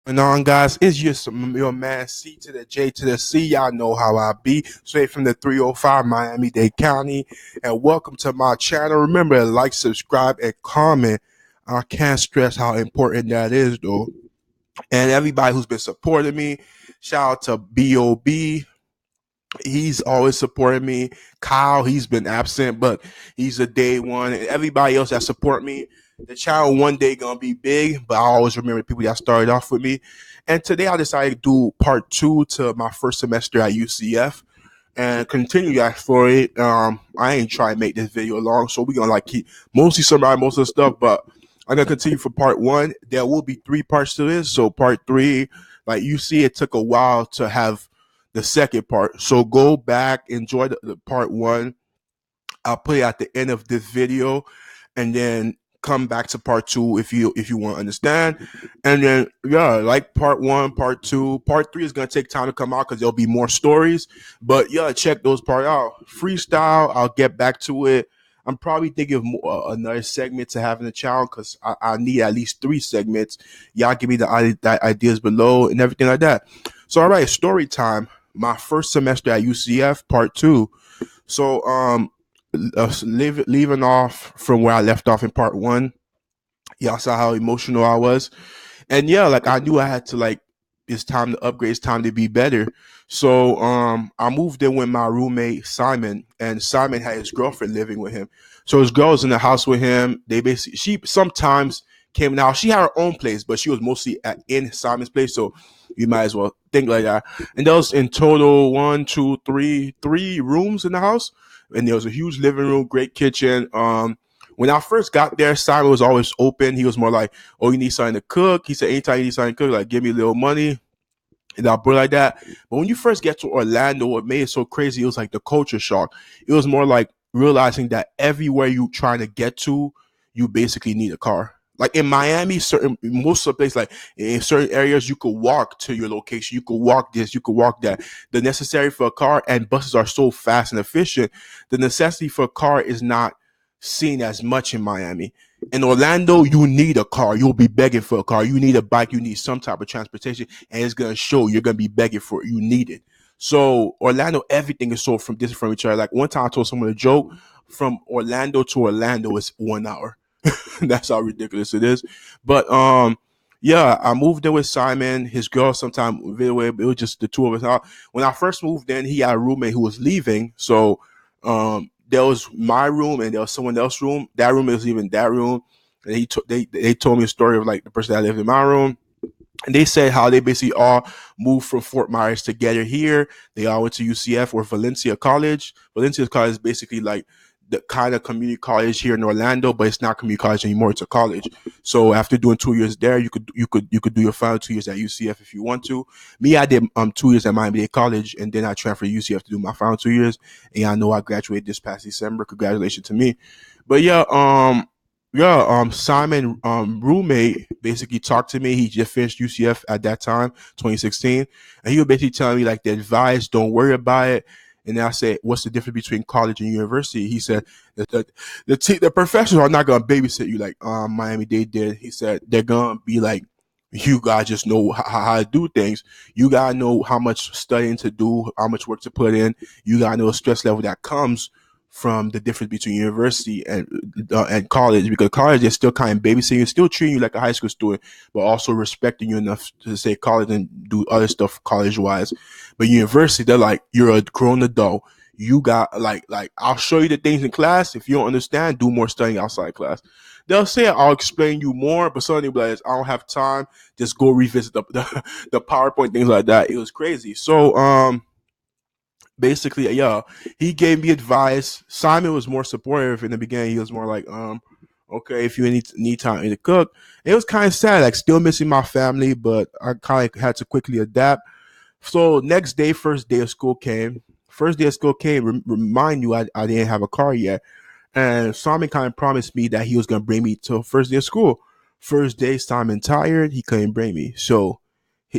And on, guys, it's just your man C to the J to the C. Y'all know how I be. Straight from the 305 Miami-Dade County. And welcome to my channel. Remember to like, subscribe, and comment. I can't stress how important that is, though. And everybody who's been supporting me, shout out to B.O.B. He's always supported me. Kyle, he's been absent, but he's a day one. And everybody else that support me, the channel one day gonna be big, but I always remember the people that started off with me. And today I decided to do part two to my first semester at UCF and continue that story. I ain't trying to make this video long, so we're gonna like keep mostly summarize most of the stuff, but I'm gonna continue for part one. There will be three parts to this. So part three, like you see, it took a while to have the second part. So go back, enjoy the part one. I'll put it at the end of this video, and then come back to part two if you want to understand. And then yeah, like part one, part two, part three is gonna take time to come out because there'll be more stories. But yeah, check those part out. Freestyle, I'll get back to it. I'm probably thinking of more, another segment to have in the channel because I need at least three segments. Y'all give me the ideas below and everything like that. So all right, story time. My first semester at UCF, part two. So leaving off from where I left off in part one, y'all saw how emotional I was, and yeah, like I knew I had to like it's time to upgrade, it's time to be better. So I moved in with my roommate Simon, and Simon had his girlfriend living with him. So his girl was in the house with him. They basically she sometimes came in the house. She had her own place, but she was mostly in Simon's place. So you might as well think like that. And there was in total one, two, three rooms in the house, and there was a huge living room, great kitchen. When I first got there, Simon was always open. He was more like, "Oh, you need something to cook?" He said, "Anytime you need something to cook, like give me a little money." And I'll put it like that. But when you first get to Orlando, what made it so crazy, it was like the culture shock. It was more like realizing that everywhere you trying to get to, you basically need a car. Like in Miami, certain most of the places, like in certain areas, you could walk to your location. You could walk this, you could walk that. The necessary for a car, and buses are so fast and efficient. The necessity for a car is not seen as much in Miami. In Orlando, you need a car. You'll be begging for a car. You need a bike. You need some type of transportation, and it's gonna show. You're gonna be begging for it. You need it. So Orlando, everything is so from different from each other. Like one time, I told someone a joke. From Orlando to Orlando is 1 hour. That's how ridiculous it is. But yeah, I moved in with Simon, his girl. Sometime it was just the two of us. When I first moved in, he had a roommate who was leaving. So there was my room and there was someone else's room. That room is even that room. And they told me a story of like the person that lived in my room. And they said how they basically all moved from Fort Myers together here. They all went to UCF or Valencia College. Valencia College is basically like the kind of community college here in Orlando, but it's not community college anymore. It's a college. So after doing 2 years there, you could do your final 2 years at UCF if you want to. Me, I did 2 years at Miami Dade College, and then I transferred to UCF to do my final 2 years. And I know I graduated this past December. Congratulations to me. But Simon, roommate basically talked to me. He just finished UCF at that time, 2016, and he was basically telling me like the advice, don't worry about it. And then I said, what's the difference between college and university? He said that the professors are not gonna babysit you like Miami Dade did. He said they're gonna be like, you gotta just know how to do things. You gotta know how much studying to do, how much work to put in. You gotta know the stress level that comes from the difference between university and college, because college is still kind of babysitting you, still treating you like a high school student, but also respecting you enough to say college and do other stuff college wise. But university, they're like, you're a grown adult. You got like I'll show you the things in class. If you don't understand, do more studying outside class. They'll say I'll explain you more, but suddenly like I don't have time. Just go revisit the PowerPoint, things like that. It was crazy. So basically, yeah, he gave me advice. Simon was more supportive in the beginning. He was more like, okay, if you need time to cook. It was kind of sad, like still missing my family, but I kind of had to quickly adapt. So next day, first day of school came. First day of school came. Remind you, I didn't have a car yet, and Simon kind of promised me that he was gonna bring me to first day of school. First day, Simon tired. He couldn't bring me, so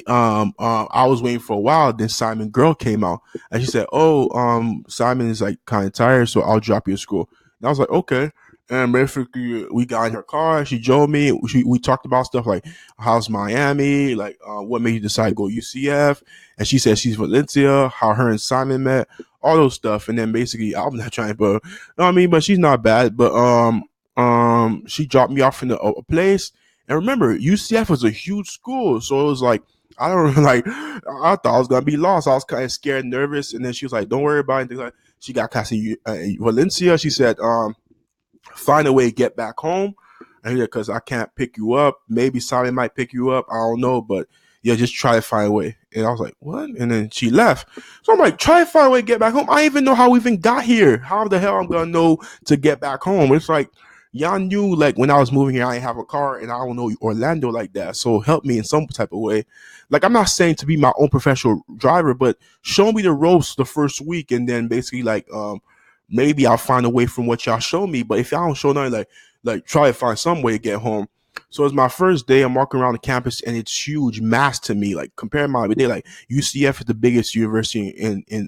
I was waiting for a while. Then Simon girl came out and she said, "Oh, Simon is like kind of tired, so I'll drop you at school." And I was like, "Okay." And basically, we got in her car. She drove me. We talked about stuff like how's Miami, like what made you decide to go UCF. And she said she's Valencia, how her and Simon met, all those stuff. And then basically, I'm not trying, but you know what I mean. But she's not bad. But she dropped me off in a place. And remember, UCF was a huge school, so it was like I don't like. I thought I was gonna be lost. I was kind of scared, nervous. And then she was like, "Don't worry about it." Like, she got cast in Valencia. She said, find a way to get back home. And because I can't pick you up. Maybe Simon might pick you up. I don't know, but yeah, just try to find a way. And I was like, what? And then she left. So I'm like, try to find a way to get back home. I didn't even know how we even got here. How the hell I'm gonna know to get back home? It's like y'all knew like when I was moving here, I didn't have a car and I don't know Orlando like that. So help me in some type of way. Like I'm not saying to be my own professional driver, but show me the ropes the first week and then basically like maybe I'll find a way from what y'all show me. But if y'all don't show nothing, like try to find some way to get home. So it's my first day. I'm walking around the campus, and it's huge, mass to me. Like compared to my day, like UCF is the biggest university in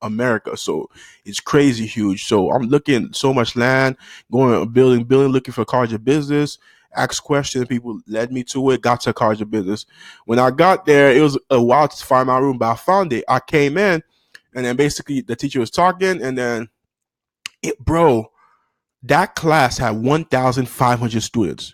America, so it's crazy huge. So I'm looking so much land, going building, looking for college of business. Asked questions, people led me to it. Got to college of business. When I got there, it was a while to find my room, but I found it. I came in, and then basically the teacher was talking, and then bro, that class had 1,500 students.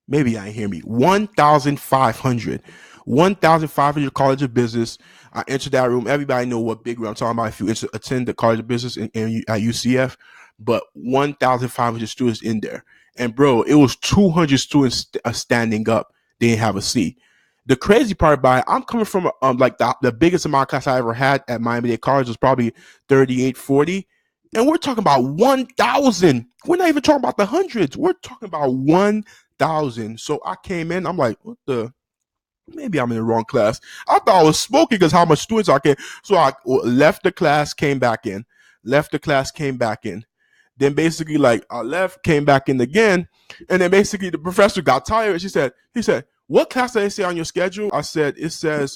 Maybe I didn't hear me. 1,500. 1,500 College of Business. I entered that room. Everybody know what big room I'm talking about if you attend the College of Business at UCF. But 1,500 students in there. And bro, it was 200 students standing up. They didn't have a seat. The crazy part about it, I'm coming from like the biggest amount of class I ever had at Miami-Dade College was probably 38, 40. And we're talking about 1,000. We're not even talking about the hundreds. We're talking about 1,000. So I came in, I'm like, what the? Maybe I'm in the wrong class. I thought I was smoking because how much students I came. So I left the class, came back in. Left the class, came back in. Then basically, like I left, came back in again, and then basically the professor got tired. He said, "What class did they say on your schedule?" I said, "It says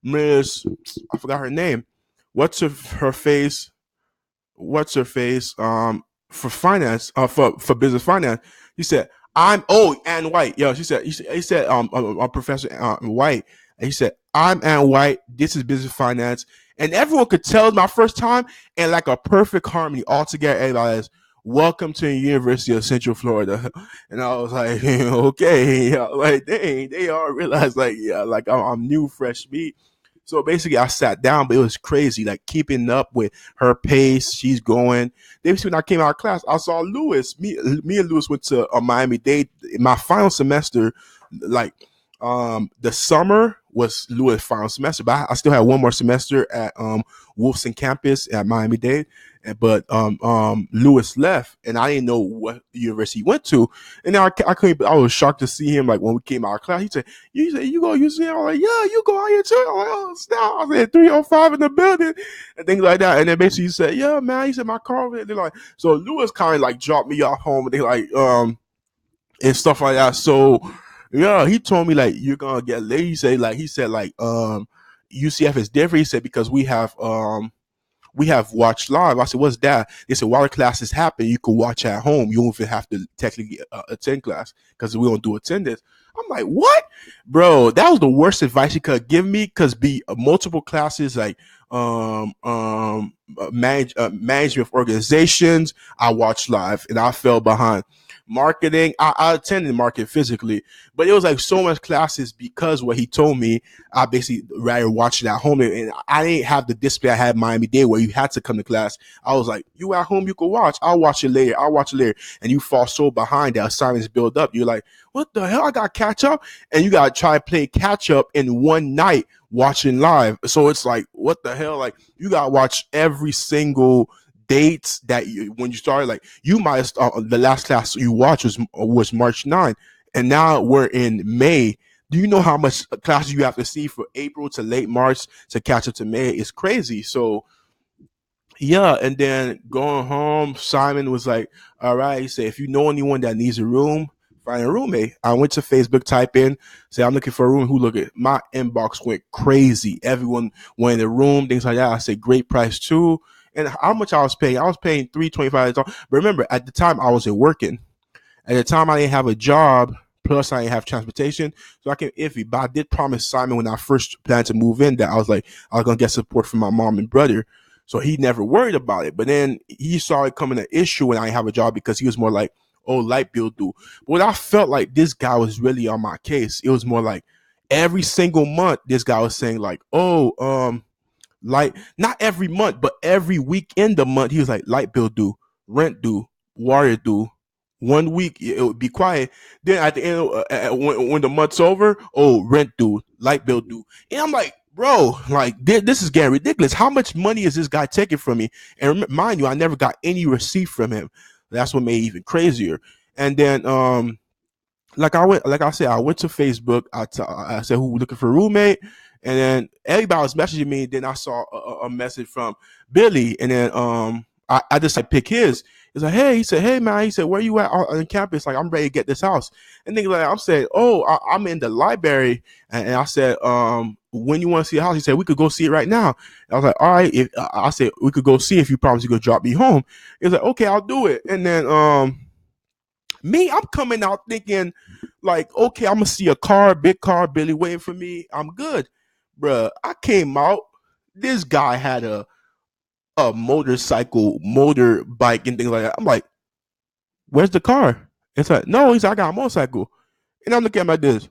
Miss, I forgot her name. What's her face? What's her face? For finance, for business finance." He said, "I'm Ann White." Yo, he said Professor White. And he said, "I'm Ann White. This is business finance." And everyone could tell it's my first time, and like a perfect harmony all together. Everybody is, "Welcome to the University of Central Florida." And I was like, okay, yeah, like dang, they all realized like, yeah, like I'm new, fresh meat. So basically, I sat down, but it was crazy, like keeping up with her pace. She's going. Basically, when I came out of class, I saw Lewis. Me and Lewis went to Miami-Dade. My final semester, like the summer was Lewis' final semester, but I still had one more semester at Wolfson campus at Miami-Dade. But Lewis left, and I didn't know what university he went to. And now I couldn't. I was shocked to see him. Like when we came out of class, he said, "You go UC?" I'm like, "Yeah, you go out here too." I'm like, "Oh, snap!" I said, 305 in the building and things like that. And then basically he said, "Yeah, man." He said, "My car over there." They're like, so Lewis kind of like dropped me off home, and they like and stuff like that. So yeah, he told me like you're gonna get late. He said UCF is different. He said because we have watched live. I said, what's that? They said, while the classes happen, you can watch at home. You don't even have to technically attend class because we don't do attendance. I'm like, what? Bro, that was the worst advice you could give me because be multiple classes like management of organizations. I watched live and I fell behind. Marketing, I attended market physically, but it was like so much classes because what he told me, I basically rather watch it at home. And I didn't have the display I had in Miami-Dade where you had to come to class. I was like, you at home, you can watch. I'll watch it later. I'll watch it later. And you fall so behind that assignments build up. You're like, what the hell? I got to catch up. And you got to try to play catch up in one night watching live. So it's like, what the hell? Like you got to watch every single dates that when you started, like you might the last class you watched was March 9th, and now we're in May. Do you know how much classes you have to see for April to late March to catch up to May? It's crazy. So yeah, and then going home, Simon was like, "All right," he said, "if you know anyone that needs a room, find a roommate." I went to Facebook, type in, say, "I'm looking for a room." Who look at my inbox went crazy. Everyone wanted a room, things like that. I said, "Great price too." And how much I was paying? I was paying $325. But remember, at the time I wasn't working. At the time, I didn't have a job. Plus, I didn't have transportation, so I can iffy. But I did promise Simon when I first planned to move in that I was like, I was gonna get support from my mom and brother. So he never worried about it. But then he saw it coming an issue when I didn't have a job because he was more like, "Oh, light bill due." But when I felt like this guy was really on my case, it was more like every single month this guy was saying like, "Oh, like not every month, but every week in the month, he was like, light bill due, rent due, water due. 1 week it would be quiet. Then at the end, when the month's over, oh, rent due, light bill due, and I'm like, bro, like this is getting ridiculous. How much money is this guy taking from me? And mind you, I never got any receipt from him. That's what made it even crazier. And then like I said, I went to Facebook. I said who looking for a roommate, and then everybody was messaging me. Then I saw a message from Billy, and then I just like pick his. He's like, hey, he said, hey man, he said, where you at on campus? Like I'm ready to get this house. And then like I'm saying, oh, I'm in the library, and I said, when you want to see a house? He said we could go see it right now. And I was like, all right. If I said we could go see if you promise you could drop me home. He was like, okay, I'll do it. And then me, I'm coming out thinking, like, okay, I'm gonna see a car, big car, Billy waiting for me. I'm good, bruh. I came out. This guy had a motorcycle, motorbike, and things like that. I'm like, where's the car? It's like, no, he's like, I got a motorcycle, and I'm looking at him like this.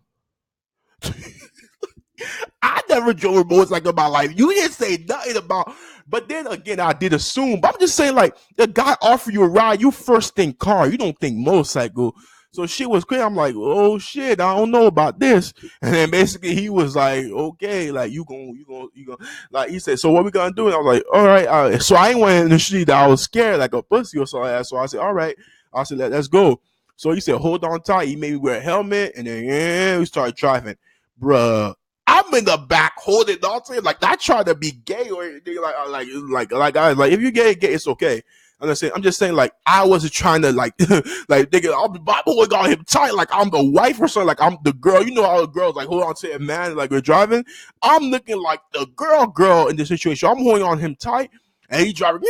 I never drove a motorcycle in my life. You didn't say nothing about. But then again, I did assume. But I'm just saying, like, the guy offer you a ride, you first think car, you don't think motorcycle. So shit was crazy. I'm like, oh shit, I don't know about this. And then basically he was like, okay, like you gonna, like he said, so what we gonna do? And I was like, all right. So I ain't went in the street that I was scared like a pussy or something. So I said, all right. I said, let's go. So he said, hold on tight. He made me wear a helmet, and then yeah, we started driving, bruh. I'm in the back holding on to him, like not trying to be gay or anything. Like, guys, like if you gay, it's okay. I'm just saying, like I wasn't trying to like, like nigga, my boy got him tight, like I'm the wife or something, like I'm the girl. You know how the girls like hold on to a man, like we're driving. I'm looking like the girl in this situation. I'm holding on him tight, and he driving,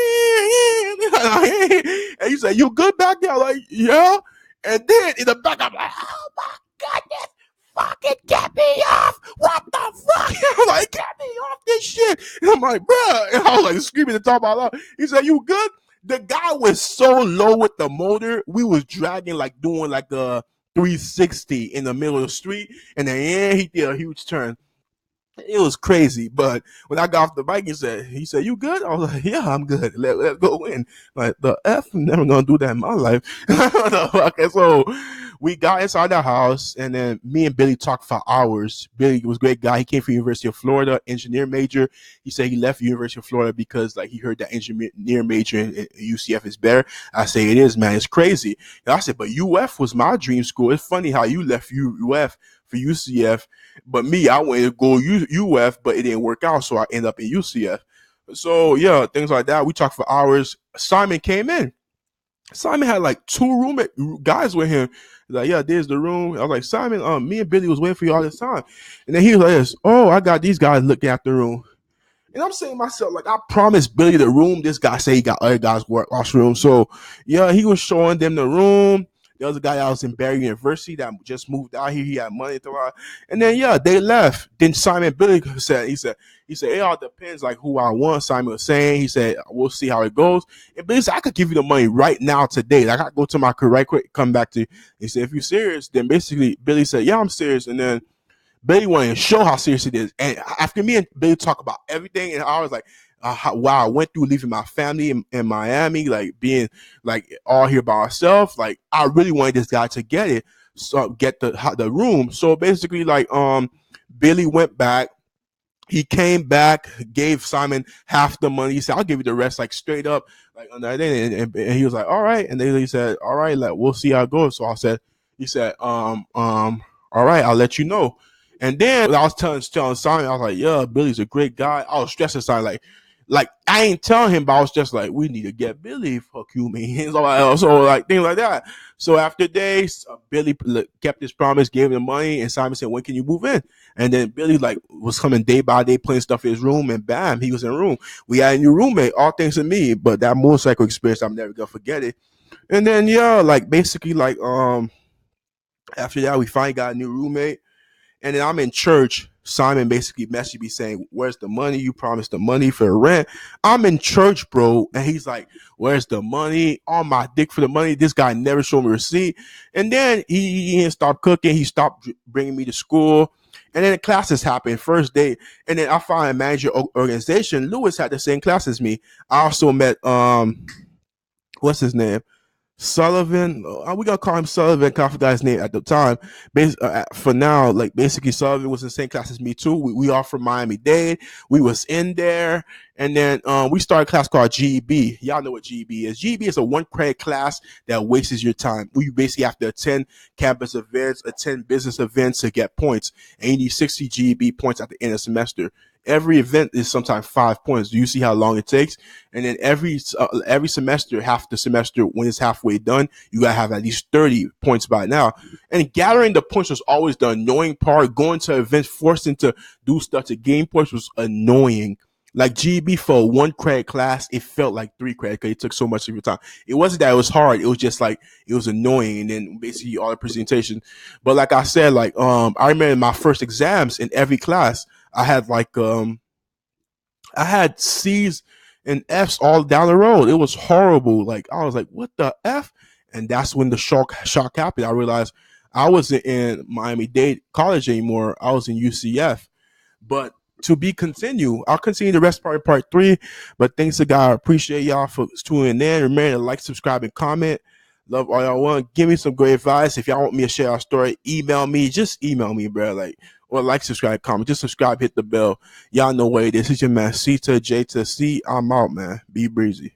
and he said, "You good back there?" Like, yeah. And then in the back, I'm like, "Oh my goodness." Fucking get me off! What the fuck? I'm like, get me off this shit! And I'm like, bruh. And I was like screaming at the top of my lungs. He said, you good? The guy was so low with the motor, we was dragging like doing like a 360 in the middle of the street. And then he did a huge turn. It was crazy, but when I got off the bike, he said, you good? I was like, yeah, I'm good. Let's go in. Like the F, I'm never gonna do that in my life. Okay, so we got inside the house, and then me and Billy talked for hours. Billy was a great guy. He came from University of Florida, engineer major. He said he left University of Florida because like he heard that engineer major in UCF is better. I say it is, man. It's crazy. And I said, but UF was my dream school. It's funny how you left UF for UCF. But me, I wanted to go UF, but it didn't work out, so I ended up in UCF. So yeah, things like that. We talked for hours. Simon came in. Simon had like two roommate guys with him. He's like, yeah, there's the room. I was like, Simon, me and Billy was waiting for you all this time. And then he was like, this, oh, I got these guys looking at the room. And I'm saying to myself, like, I promised Billy the room. This guy say he got other guys work washroom. So yeah, he was showing them the room. There was a guy that was in Barry University that just moved out here. He had money to buy. And then yeah, they left. Then Simon Billy said, it all depends like who I want. Simon was saying, he said, we'll see how it goes. And Billy said, I could give you the money right now today. Like I go to my career right quick, come back to you. He said, if you're serious, then basically Billy said, yeah, I'm serious. And then Billy wanted to show how serious it is. And after me and Billy talk about everything, and I was like, wow, I went through leaving my family in Miami, like being like all here by myself. Like I really wanted this guy to get it, so get the room. So basically, like Billy went back. He came back, gave Simon half the money. He said, "I'll give you the rest, like straight up." Like on that day, and he was like, "All right." And then he said, "All right, like we'll see how it goes." So he said, all right, I'll let you know." And then I was telling Simon, I was like, "Yeah, Billy's a great guy." I was stressing Simon, Like I ain't telling him, but I was just like, we need to get Billy. Fuck you, man. So like things like that. So after days, Billy kept his promise, gave him the money, and Simon said, "When can you move in?" And then Billy like was coming day by day, playing stuff in his room, and bam, he was in the room. We had a new roommate, all thanks to me. But that motorcycle experience, I'm never gonna forget it. And then yeah, like basically like after that, we finally got a new roommate. And then I'm in church. Simon basically messaged me saying, "Where's the money? You promised the money for the rent." I'm in church, bro. And he's like, "Where's the money?" On my dick for the money. This guy never showed me a receipt. And then he didn't stop cooking. He stopped bringing me to school. And then the classes happened first day. And then I found a manager organization. Lewis had the same class as me. I also met what's his name? Sullivan, we gonna call him Sullivan. I forgot his name at the time. For now, like basically, Sullivan was in the same class as me too. We all from Miami Dade. We was in there, and then we started a class called GEB. Y'all know what GEB is. GEB is a 1 credit class that wastes your time. We basically have to attend campus events, attend business events to get points, and you need 60 GEB points at the end of the semester. Every event is sometimes 5 points. Do you see how long it takes? And then every semester, half the semester, when it's halfway done, you gotta have at least 30 points by now. And gathering the points was always the annoying part. Going to events, forcing to do stuff to gain points was annoying. Like GB for a 1 credit class, it felt like 3 credit because it took so much of your time. It wasn't that it was hard; it was just like it was annoying. And then basically all the presentation. But like I said, like I remember my first exams in every class, I had like I had C's and F's all down the road. It was horrible. Like I was like, what the F? And that's when the shock happened. I realized I wasn't in Miami Dade College anymore. I was in UCF. But to be continued, I'll continue the rest part 3. But thanks to God. I appreciate y'all for tuning in. Remember to like, subscribe, and comment. Love all y'all want. Give me some great advice. If y'all want me to share our story, email me. Just email me, bro. Like, or like, subscribe, comment. Just subscribe, hit the bell. Y'all know what it is. This is your man, C to J to C. I'm out, man. Be breezy.